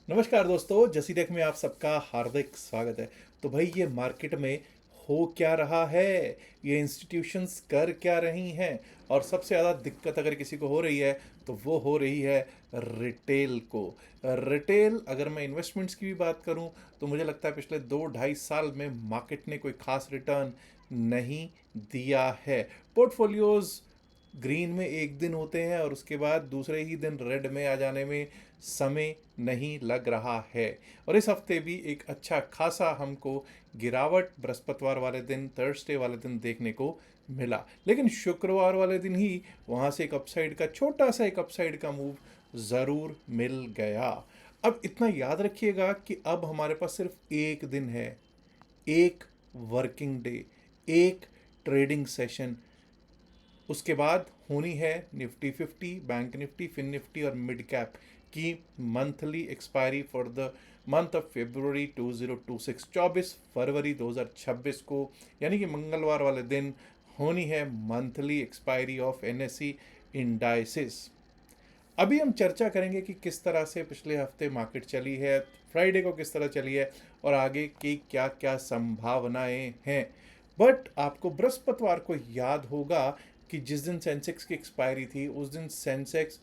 नमस्कार दोस्तों, जसीटेक में आप सबका हार्दिक स्वागत है। तो भाई ये मार्केट में हो क्या रहा है, ये इंस्टीट्यूशंस कर क्या रही हैं, और सबसे ज़्यादा दिक्कत अगर किसी को हो रही है तो वो हो रही है रिटेल को। रिटेल, अगर मैं इन्वेस्टमेंट्स की भी बात करूं तो मुझे लगता है पिछले 2-2.5 साल में मार्केट ने कोई खास रिटर्न नहीं दिया है। पोर्टफोलियोज ग्रीन में एक दिन होते हैं और उसके बाद दूसरे ही दिन रेड में आ जाने में समय नहीं लग रहा है। और इस हफ्ते भी एक अच्छा खासा हमको गिरावट बृहस्पतिवार वाले दिन, थर्सडे वाले दिन देखने को मिला, लेकिन शुक्रवार वाले दिन ही वहाँ से एक अपसाइड का छोटा सा एक अपसाइड का मूव ज़रूर मिल गया। अब इतना याद रखिएगा कि अब हमारे पास सिर्फ एक दिन है, एक वर्किंग डे, एक ट्रेडिंग सेशन। उसके बाद होनी है Nifty 50, bank Nifty, fin Nifty और मिड कैप की monthly expiry for the month of February 2026, 24 फरवरी 2026 को, यानी कि मंगलवार वाले दिन होनी है monthly expiry of NSE indices. अभी हम चर्चा करेंगे कि किस तरह से पिछले हफ्ते मार्केट चली है, फ्राइडे को किस तरह चली है और आगे की क्या क्या संभावनाएं हैं। बट आपको बृहस्पतिवार को याद होगा कि जिस दिन सेंसेक्स की एक्सपायरी थी उस दिन सेंसेक्स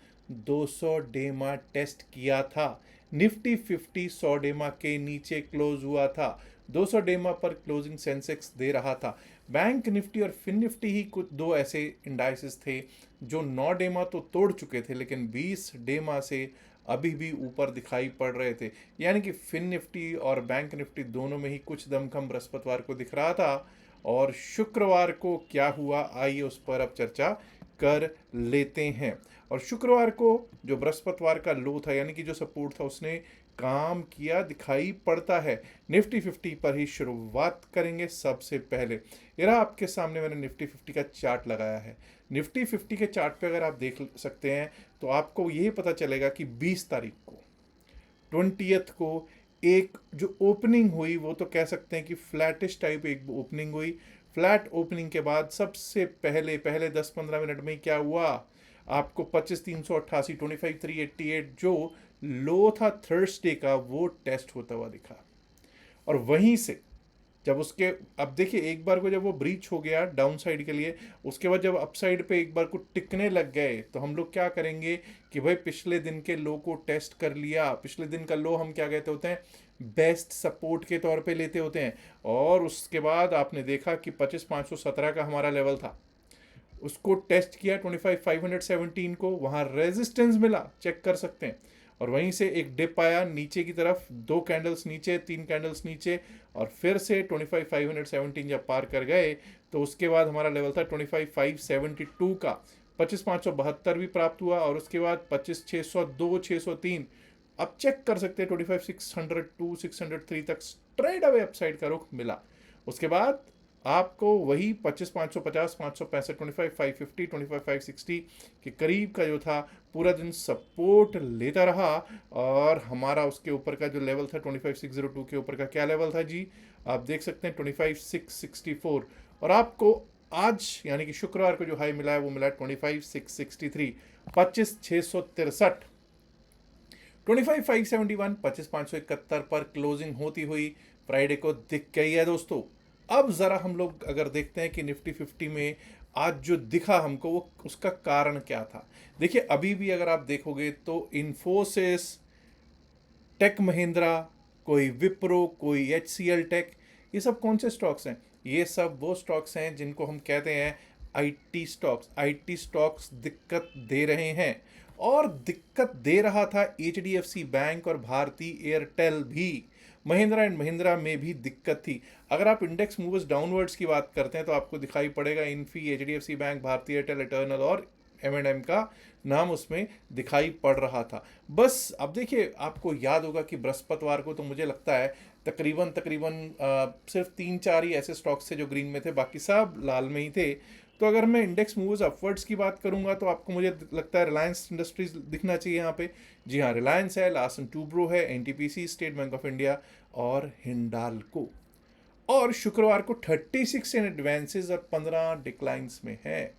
200 डेमा टेस्ट किया था। निफ्टी 50 100 डेमा के नीचे क्लोज हुआ था। 200 डेमा पर क्लोजिंग सेंसेक्स दे रहा था। बैंक निफ्टी और फिन निफ्टी ही कुछ दो ऐसे इंडाइसिस थे जो 9 डेमा तो तोड़ चुके थे लेकिन 20 डेमा से अभी भी ऊपर दिखाई पड़ रहे थे। यानी कि फिन निफ्टी और बैंक निफ्टी दोनों में ही कुछ दमखम बृहस्पतिवार को दिख रहा था। और शुक्रवार को क्या हुआ, आइए उस पर अब चर्चा कर लेते हैं। और शुक्रवार को जो बृहस्पतिवार का लो था, यानी कि जो सपोर्ट था, उसने काम किया दिखाई पड़ता है। निफ्टी 50 पर ही शुरुआत करेंगे सबसे पहले। ये रहा आपके सामने मैंने निफ्टी 50 का चार्ट लगाया है। निफ्टी 50 के चार्ट पे अगर आप देख सकते हैं तो आपको यही पता चलेगा कि 20 तारीख को, 20th को एक जो ओपनिंग हुई वो तो कह सकते हैं कि फ्लैटिश टाइप एक ओपनिंग हुई। फ्लैट ओपनिंग के बाद सबसे पहले पहले 10-15 मिनट में क्या हुआ, आपको 25,388, 25,388 जो लो था थर्सडे का, वो टेस्ट होता हुआ दिखा। और वहीं से जब उसके, अब देखिए एक बार को जब वो ब्रीच हो गया डाउन साइड के लिए, उसके बाद जब अप साइड पे एक बार को टिकने लग गए तो हम लोग क्या करेंगे कि भाई पिछले दिन के लो को टेस्ट कर लिया। पिछले दिन का लो हम क्या कहते होते हैं, बेस्ट सपोर्ट के तौर पे लेते होते हैं। और उसके बाद आपने देखा कि 25,517 का हमारा लेवल था, उसको टेस्ट किया 25,517 को, वहाँ रेजिस्टेंस मिला, चेक कर सकते हैं। और वहीं से एक डिप आया नीचे की तरफ, 2 कैंडल्स नीचे, 3 कैंडल्स नीचे, और फिर से 25,517 जब पार कर गए तो उसके बाद हमारा लेवल था 25,572 का। 25,572 भी प्राप्त हुआ और उसके बाद 25,602, 603। अब चेक कर सकते हैं 25,602, 603 तक स्ट्रेट अवे अपसाइड का रुख मिला। उसके बाद आपको वही 25,550, 565, 25,550, 25,560 के करीब का जो था पूरा दिन सपोर्ट लेता रहा। और हमारा उसके ऊपर का जो लेवल था 25,602 के ऊपर का क्या लेवल था जी, आप देख सकते हैं 25,664। और आपको आज यानी कि शुक्रवार को जो हाई मिला है वो मिला है 25,663, 25,663। 25,571, 25,571 पर क्लोजिंग होती हुई फ्राइडे को दिख गई है दोस्तों। अब ज़रा हम लोग अगर देखते हैं कि निफ्टी 50 में आज जो दिखा हमको वो उसका कारण क्या था। देखिए अभी भी अगर आप देखोगे तो इन्फोसिस, टेक महिंद्रा, कोई विप्रो, कोई HCL टेक, ये सब कौन से स्टॉक्स हैं? ये सब वो स्टॉक्स हैं जिनको हम कहते हैं आईटी स्टॉक्स। आईटी स्टॉक्स दिक्कत दे रहे हैं और दिक्कत दे रहा था HDFC बैंक और भारती एयरटेल भी। महिंद्रा एंड महिंद्रा में भी दिक्कत थी। अगर आप इंडेक्स मूवर्स डाउनवर्ड्स की बात करते हैं तो आपको दिखाई पड़ेगा इन्फी, HDFC बैंक, भारती एयरटेल, इटर्नल और M&M का नाम उसमें दिखाई पड़ रहा था। बस अब देखिए आपको याद होगा कि बृहस्पतिवार को तो मुझे लगता है तकरीबन तकरीबन सिर्फ 3-4 ही ऐसे स्टॉक्स थे जो ग्रीन में थे, बाकी सब लाल में ही थे। तो अगर मैं इंडेक्स मूव्स अपवर्ड्स की बात करूंगा तो आपको मुझे लगता है रिलायंस इंडस्ट्रीज दिखना चाहिए यहाँ पे। जी हाँ, रिलायंस है, लार्सन टूब्रो है, NTPC, state bank of India और हिंडाल्को। और शुक्रवार को 36 इन एडवांसेस और 15 डिक्लाइंस में है।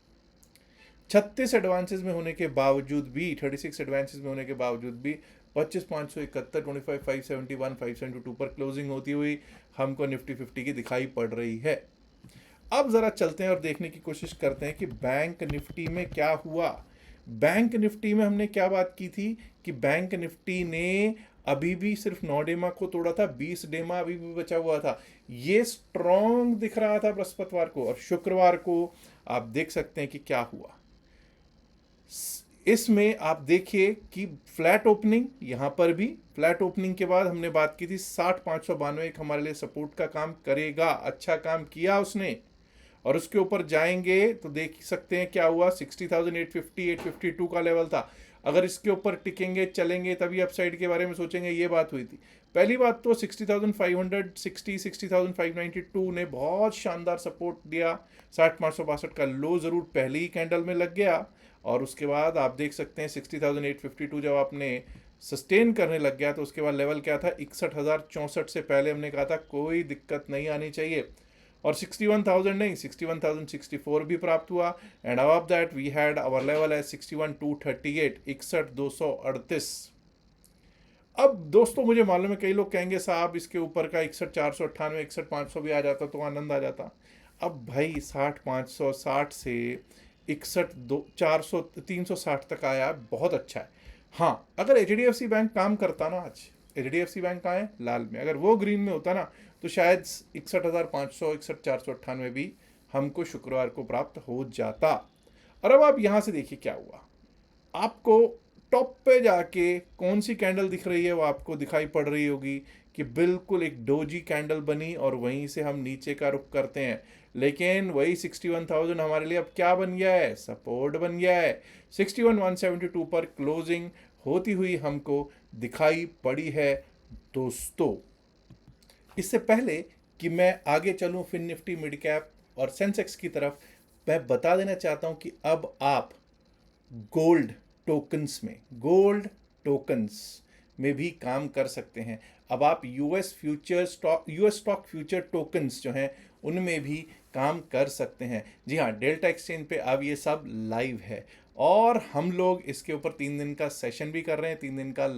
36 एडवांसेस में होने के बावजूद भी, 36 एडवांसेस में होने के बावजूद भी 25,571, 25,571, 572 पर क्लोजिंग होती हुई हमको निफ्टी 50 की दिखाई पड़ रही है। अब ज़रा चलते हैं और देखने की कोशिश करते हैं कि बैंक निफ्टी में क्या हुआ। बैंक निफ्टी में हमने क्या बात की थी कि बैंक निफ्टी ने अभी भी सिर्फ 9 डेमा को तोड़ा था, 20 डेमा अभी भी बचा हुआ था। ये स्ट्रॉन्ग दिख रहा था बृहस्पतिवार को, और शुक्रवार को आप देख सकते हैं कि क्या हुआ। इसमें आप देखिए कि फ्लैट ओपनिंग, यहां पर भी फ्लैट ओपनिंग के बाद हमने बात की थी 60,592 एक हमारे लिए सपोर्ट का काम करेगा। अच्छा काम किया उसने, और उसके ऊपर जाएंगे तो देख सकते हैं क्या हुआ। 60,850 852 का लेवल था। अगर इसके ऊपर टिकेंगे चलेंगे तभी अपसाइड के बारे में सोचेंगे, ये बात हुई थी। पहली बात तो 60,560 60,592 ने बहुत शानदार सपोर्ट दिया। 60,562 का लो जरूर पहली ही कैंडल में लग गया, और उसके बाद आप देख सकते हैं 60,852 जब आपने सस्टेन करने लग गया तो उसके बाद लेवल क्या था, 61,064 से पहले हमने कहा था कोई दिक्कत नहीं आनी चाहिए, और 61,000 नहीं 61,064 भी प्राप्त हुआ। And above that we had our level as 61,238, 61,238। अब दोस्तों मुझे मालूम है कई लोग कहेंगे साहब इसके ऊपर का 61,498 61,500 भी आ जाता तो आनंद आ जाता। अब भाई 60,560 से 61,400 360 तक आया, बहुत अच्छा है। हाँ, अगर HDFC बैंक काम करता ना, आज HDFC बैंक आए लाल में, अगर वो ग्रीन में होता ना तो शायद 61,500 61,498 भी हमको शुक्रवार को प्राप्त हो जाता। और अब आप यहाँ से देखिए क्या हुआ। आपको टॉप पे जाके कौन सी कैंडल दिख रही है, वो आपको दिखाई पड़ रही होगी कि बिल्कुल एक डोजी कैंडल बनी, और वहीं से हम नीचे का रुख करते हैं। लेकिन वही 61,000 हमारे लिए अब क्या बन गया है, सपोर्ट बन गया है। 61,172 पर क्लोजिंग होती हुई हमको दिखाई पड़ी है दोस्तों। इससे पहले कि मैं आगे चलूं फिन निफ्टी, मिड कैप और सेंसेक्स की तरफ, मैं बता देना चाहता हूं कि अब आप गोल्ड टोकन्स में भी काम कर सकते हैं। अब आप यूएस स्टॉक फ्यूचर टोकन्स जो हैं उनमें भी काम कर सकते हैं। जी हाँ, डेल्टा एक्सचेंज पे अब ये सब लाइव है, और हम लोग इसके ऊपर 3 दिन का सेशन भी कर रहे हैं, 3 दिन का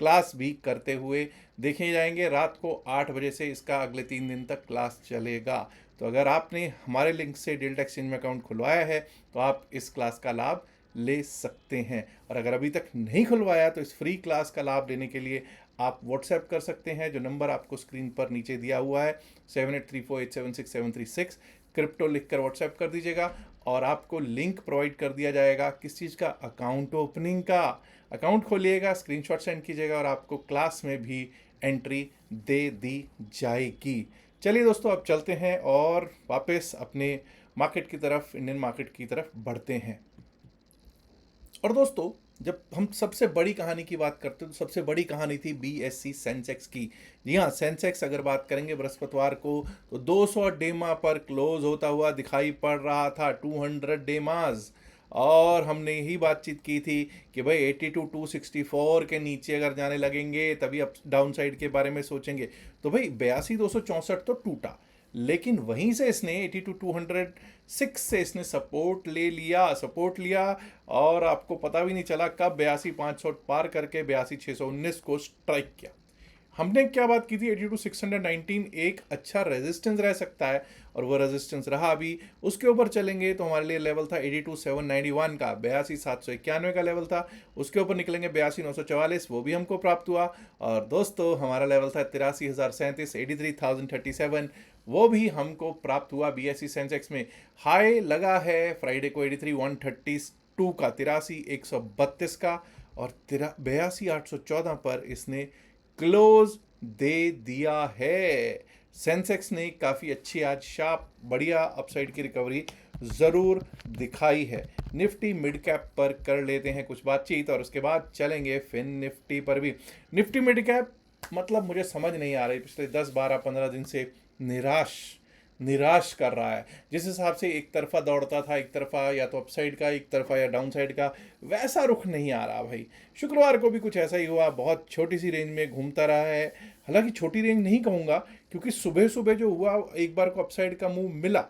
क्लास भी करते हुए देखे जाएंगे। रात को 8 बजे से इसका अगले 3 दिन तक क्लास चलेगा। तो अगर आपने हमारे लिंक से डेल्टा एक्सचेंज में अकाउंट खुलवाया है तो आप इस क्लास का लाभ ले सकते हैं, और अगर अभी तक नहीं खुलवाया तो इस फ्री क्लास का लाभ लेने के लिए आप व्हाट्सएप कर सकते हैं, जो नंबर आपको स्क्रीन पर नीचे दिया हुआ है 7834876736। क्रिप्टो लिखकर व्हाट्सएप कर दीजिएगा, और आपको लिंक प्रोवाइड कर दिया जाएगा किस चीज़ का, अकाउंट ओपनिंग का। अकाउंट खोलिएगा, स्क्रीनशॉट सेंड कीजिएगा, और आपको क्लास में भी एंट्री दे दी जाएगी। चलिए दोस्तों, अब चलते हैं और वापस अपने मार्केट की तरफ, इंडियन मार्केट की तरफ बढ़ते हैं। और दोस्तों, जब हम सबसे बड़ी कहानी की बात करते हैं तो सबसे बड़ी कहानी थी BSE सेंसेक्स की। जी हाँ, सेंसेक्स अगर बात करेंगे बृहस्पतिवार को तो 200 डेमा पर क्लोज होता हुआ दिखाई पड़ रहा था, 200 डेमाज। और हमने यही बातचीत की थी कि भाई 82,264 के नीचे अगर जाने लगेंगे तभी अप डाउन साइड के बारे में सोचेंगे। तो भाई 82,264 तो टूटा, लेकिन वहीं से इसने 82,206 से इसने सपोर्ट लिया, और आपको पता भी नहीं चला कब 82,500 पार करके 82,619 को स्ट्राइक किया। हमने क्या बात की थी, 82,619 एक अच्छा रेजिस्टेंस रह सकता है, और वो रेजिस्टेंस रहा भी। उसके ऊपर चलेंगे तो हमारे लिए लेवल था 82,791 का, 82,791 का लेवल था। उसके ऊपर निकलेंगे 82,944, वो भी हमको प्राप्त हुआ। और दोस्तों, हमारा लेवल था 83,037 83,037, वो भी हमको प्राप्त हुआ। BSE सेंसेक्स में हाई लगा है फ्राइडे को 83,132 का, 83,132 का, और 82,814 पर इसने क्लोज दे दिया है। सेंसेक्स ने काफ़ी अच्छी आज शार्प बढ़िया अपसाइड की रिकवरी ज़रूर दिखाई है। निफ्टी मिड कैप पर कर लेते हैं कुछ बातचीत, और उसके बाद चलेंगे फिन निफ्टी पर भी। निफ्टी मिड कैप मतलब मुझे समझ नहीं आ रही, पिछले 10 12 15 दिन से निराश कर रहा है। जिस हिसाब से एक तरफा दौड़ता था, एक तरफा या तो अपसाइड का, एक तरफा या डाउन साइड का, वैसा रुख नहीं आ रहा भाई। शुक्रवार को भी कुछ ऐसा ही हुआ, बहुत छोटी सी रेंज में घूमता रहा है। हालांकि छोटी रेंज नहीं कहूँगा, क्योंकि सुबह सुबह जो हुआ एक बार को अपसाइड का मूव मिला,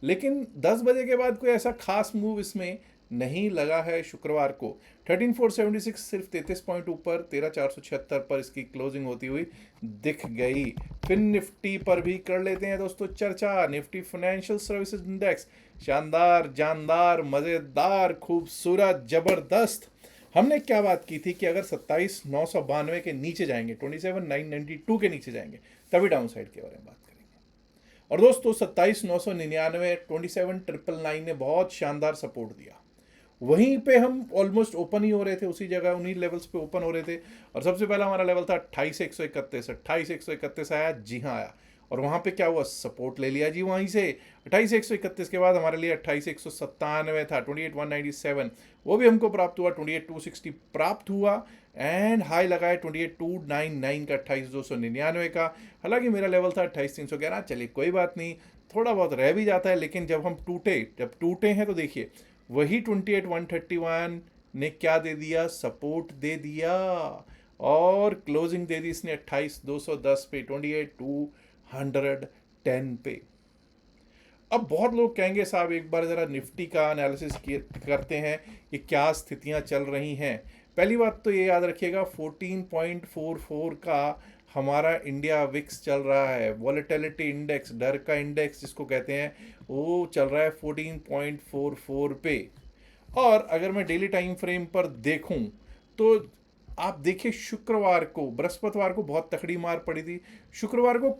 लेकिन 10 बजे के बाद कोई ऐसा खास मूव इसमें नहीं लगा है शुक्रवार को। 13476 सिर्फ 33 पॉइंट ऊपर 13476 पर इसकी क्लोजिंग होती हुई दिख गई। फिन निफ्टी पर भी कर लेते हैं दोस्तों चर्चा। निफ्टी फाइनेंशियल सर्विसेज इंडेक्स शानदार, जानदार, मज़ेदार, खूबसूरत, ज़बरदस्त। हमने क्या बात की थी कि अगर 27,992 के नीचे जाएंगे, 27,992 के नीचे जाएंगे, तभी डाउन साइड के बारे में बात करेंगे। और दोस्तों 27,999, 27,999 ने बहुत शानदार सपोर्ट दिया। वहीं पे हम ऑलमोस्ट ओपन ही हो रहे थे, उसी जगह उन्हीं लेवल्स पे ओपन हो रहे थे। और सबसे पहला हमारा लेवल था 28,131। 28,131 आया, जी हाँ आया। और वहाँ पे क्या हुआ, सपोर्ट ले लिया जी वहीं से। 28,131 के बाद हमारे लिए 28,197 था, 28,197, वो भी हमको प्राप्त हुआ। 28,260 प्राप्त हुआ एंड हाई लगाए 28,299 का, 28,299 का। हालांकि मेरा लेवल था 28,311। चलिए कोई बात नहीं, थोड़ा बहुत रह भी जाता है, लेकिन जब टूटे हैं तो देखिए वही 28,131 ने क्या दे दिया, सपोर्ट दे दिया। और क्लोजिंग दे दी इसने 28,210 पे, 28,210 पे। अब बहुत लोग कहेंगे साहब एक बार ज़रा निफ्टी का एनालिसिस करते हैं कि क्या स्थितियां चल रही हैं। पहली बात तो ये याद रखिएगा 14.44 का हमारा इंडिया विक्स चल रहा है। वॉलेटिलिटी इंडेक्स, डर का इंडेक्स जिसको कहते हैं, वो चल रहा है 14.44 पे। और अगर मैं डेली टाइम फ्रेम पर देखूं तो आप देखिए शुक्रवार को, बृहस्पतिवार को बहुत तकड़ी मार पड़ी थी। शुक्रवार को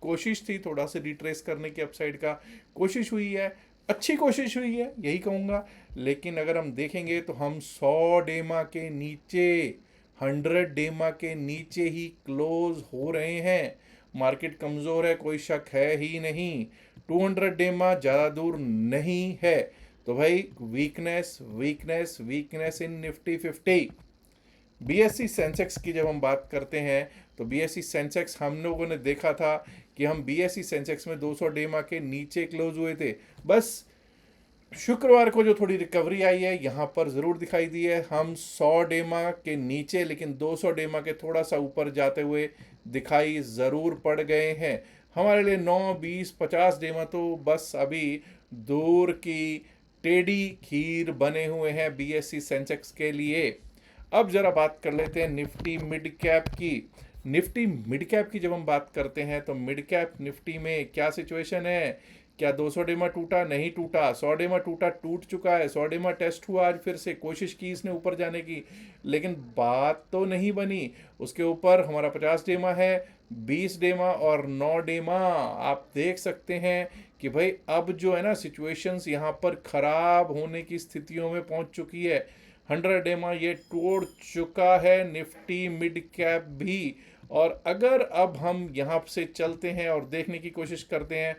कोशिश थी थोड़ा सा रिट्रेस करने की, अपसाइड का कोशिश हुई है, अच्छी कोशिश हुई है यही कहूँगा। लेकिन अगर हम देखेंगे तो हम 100 डेमा के नीचे, 100 डेमा के नीचे ही क्लोज हो रहे हैं। मार्केट कमज़ोर है, कोई शक है ही नहीं। 200 डेमा ज़्यादा दूर नहीं है। तो भाई weakness weakness weakness in Nifty 50। BSc Sensex की जब हम बात करते हैं तो बीएससी सेंसेक्स हम लोगों ने देखा था कि हम बीएससी सेंसेक्स में 200 डेमा के नीचे क्लोज हुए थे। बस शुक्रवार को जो थोड़ी रिकवरी आई है यहाँ पर ज़रूर दिखाई दी है। हम 100 डेमा के नीचे लेकिन 200 डेमा के थोड़ा सा ऊपर जाते हुए दिखाई ज़रूर पड़ गए हैं। हमारे लिए 9, 20, 50 डेमा तो बस अभी दूर की टेढ़ी खीर बने हुए हैं बीएससी सेंसेक्स के लिए। अब जरा बात कर लेते हैं निफ्टी मिड कैप की। निफ्टी मिड कैप की जब हम बात करते हैं तो मिड कैप निफ्टी में क्या सिचुएशन है। क्या 200 डेमा टूटा, नहीं टूटा। 100 डेमा टूटा, टूट चुका है। 100 डेमा टेस्ट हुआ आज फिर से, कोशिश की इसने ऊपर जाने की, लेकिन बात तो नहीं बनी। उसके ऊपर हमारा 50 डेमा है, 20 डेमा और 9 डेमा। आप देख सकते हैं कि भाई अब जो है ना सिचुएशंस यहाँ पर खराब होने की स्थितियों में पहुँच चुकी है। 100 डेमा ये तोड़ चुका है निफ्टी मिड कैप भी। और अगर अब हम यहाँ से चलते हैं और देखने की कोशिश करते हैं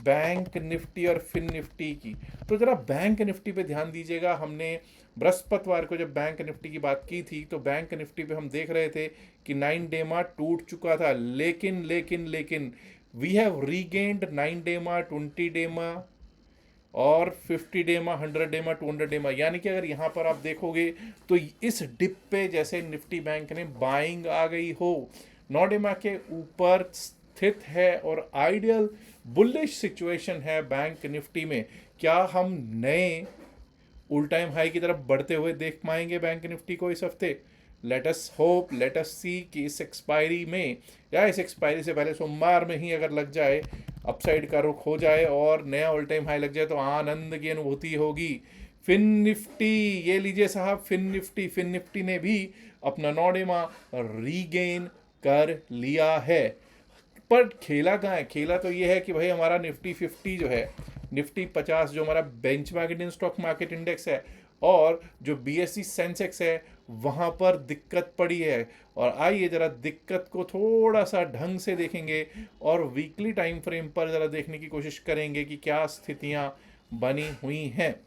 बैंक निफ्टी और फिन निफ्टी की, तो ज़रा बैंक निफ्टी पे ध्यान दीजिएगा। हमने बृहस्पतिवार को जब बैंक निफ्टी की बात की थी तो बैंक निफ्टी पे हम देख रहे थे कि 9 डेमा टूट चुका था, लेकिन वी हैव रीगेन्ड 9 डेमा, 20 डेमा और 50 डेमा, 100 डेमा, 200 डेमा। यानी कि अगर यहाँ पर आप देखोगे तो इस डिप पे जैसे निफ्टी बैंक ने बाइंग आ गई हो, 9 डेमा के ऊपर स्थित है और आइडियल बुलिश सिचुएशन है बैंक निफ्टी में। क्या हम नए ऑल टाइम हाई की तरफ बढ़ते हुए देख पाएंगे बैंक निफ्टी को इस हफ्ते? Let us hope, let us see कि इस एक्सपायरी में या इस एक्सपायरी से पहले सोमवार में ही अगर लग जाए, अपसाइड का रुख हो जाए और नया ऑल टाइम हाई लग जाए तो आनंद की अनुभूति होगी। फिन निफ्टी, ये लीजिए साहब, फिन निफ्टी ने भी अपना 9 डेमा रीगेन कर लिया है। पर खेला कहाँ है? खेला तो ये है कि भाई हमारा निफ्टी 50 जो है, निफ्टी 50 जो हमारा benchmark Indian stock market index है, और जो बीएससी सेंसेक्स है, वहाँ पर दिक्कत पड़ी है। और आइए ज़रा दिक्कत को थोड़ा सा ढंग से देखेंगे और वीकली टाइम फ्रेम पर ज़रा देखने की कोशिश करेंगे कि क्या स्थितियाँ बनी हुई हैं।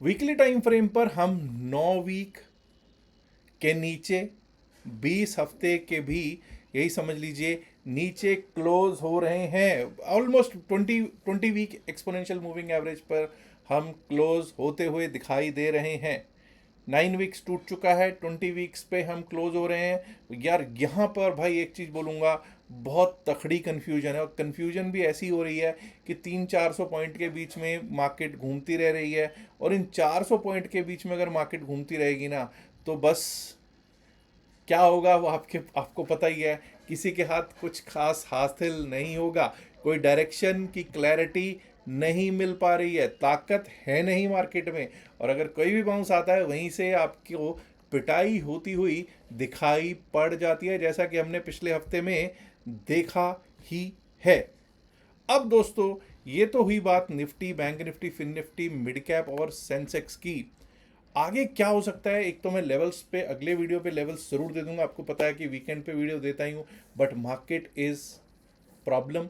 वीकली टाइम फ्रेम पर हम 9 वीक के नीचे, 20 हफ्ते के भी यही समझ लीजिए नीचे क्लोज हो रहे हैं। Almost 20 week exponential moving average पर हम क्लोज होते हुए दिखाई दे रहे हैं। 9 वीक्स टूट चुका है, 20 वीक्स पे हम क्लोज हो रहे हैं। यार यहाँ पर भाई एक चीज़ बोलूँगा, बहुत तकड़ी कन्फ्यूजन है, और कन्फ्यूजन भी ऐसी हो रही है कि 300-400 पॉइंट के बीच में मार्केट घूमती रह रही है। और इन 400 पॉइंट के बीच में अगर मार्केट घूमती रहेगी ना, तो बस क्या होगा वो आपको पता ही है। किसी के हाथ कुछ खास हासिल नहीं होगा, कोई डायरेक्शन की क्लैरिटी नहीं मिल पा रही है, ताकत है नहीं मार्केट में। और अगर कोई भी बाउंस आता है, वहीं से आपको पिटाई होती हुई दिखाई पड़ जाती है, जैसा कि हमने पिछले हफ्ते में देखा ही है। अब दोस्तों, ये तो हुई बात Nifty, bank Nifty, fin Nifty, mid cap और सेंसेक्स की। आगे क्या हो सकता है, एक तो मैं लेवल्स पे अगले वीडियो पे लेवल्स जरूर दे दूंगा, आपको पता है कि वीकेंड पे वीडियो देता ही हूँ। But market is problem.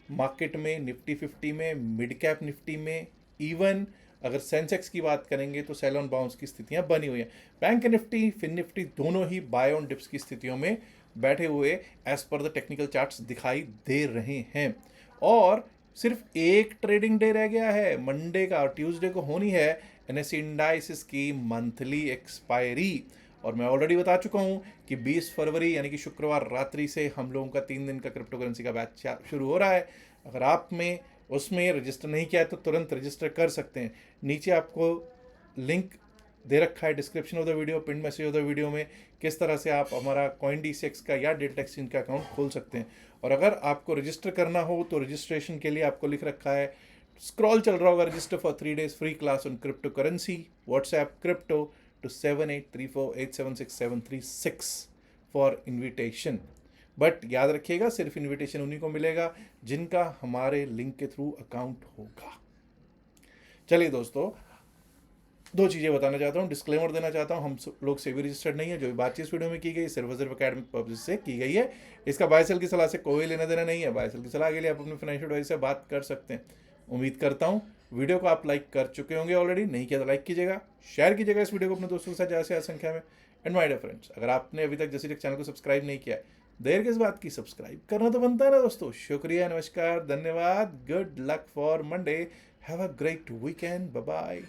Market में निफ्टी 50 में, मिड कैप निफ्टी में, इवन अगर सेंसेक्स की बात करेंगे तो सेल ऑन बाउंस की स्थितियां बनी हुई हैं। बैंक निफ्टी, फिन निफ्टी दोनों ही बाय ऑन डिप्स की स्थितियों में बैठे हुए as per the technical charts दिखाई दे रहे हैं। और सिर्फ एक ट्रेडिंग डे रह गया है, मंडे का, और ट्यूसडे को होनी है एनएससी इंडाइसिस की मंथली एक्सपायरी। और मैं ऑलरेडी बता चुका हूं कि 20 फरवरी यानी कि शुक्रवार रात्रि से हम लोगों का 3 दिन का क्रिप्टो करेंसी का बैच शुरू हो रहा है। अगर आप में उसमें रजिस्टर नहीं किया है तो तुरंत रजिस्टर कर सकते हैं। नीचे आपको लिंक दे रखा है description of the video, pin message of the video में, किस तरह से आप हमारा CoinDCX का या डेल्टा एक्सचेंज का अकाउंट खोल सकते हैं। और अगर आपको रजिस्टर करना हो तो रजिस्ट्रेशन के लिए आपको लिख रखा है, स्क्रॉल चल रहा होगा, register for 3 days free class on crypto currency, WhatsApp crypto to 7834876736 for invitation. But याद रखिएगा, सिर्फ इन्विटेशन उन्हीं को मिलेगा जिनका हमारे लिंक के थ्रू अकाउंट होगा। चलिए दोस्तों, दो चीज़ें बताना चाहता हूँ, डिस्क्लेमर देना चाहता हूँ। हम लोग सेबी रजिस्टर्ड नहीं है। जो भी बातचीत इस वीडियो में की गई सिर्फ एकेडमिक पर्पज से की गई है। इसका बाय सेल की सलाह से कोई लेना देना नहीं है। बाय सेल की सलाह के लिए आप अपने फाइनेंशियल एडवाइजर से बात कर सकते हैं। उम्मीद करता हूँ वीडियो को आप लाइक कर चुके होंगे ऑलरेडी। नहीं किया तो लाइक कीजिएगा, शेयर कीजिएगा इस वीडियो को अपने दोस्तों के साथ ज़्यादा से ज़्यादा संख्या में। एंड माय डियर फ्रेंड्स, अगर आपने अभी तक जैसे चैनल को सब्सक्राइब नहीं किया है, देर किस बात की, सब्सक्राइब करना तो बनता है ना दोस्तों। शुक्रिया, नमस्कार, धन्यवाद, good luck for Monday, have a great weekend, bye bye.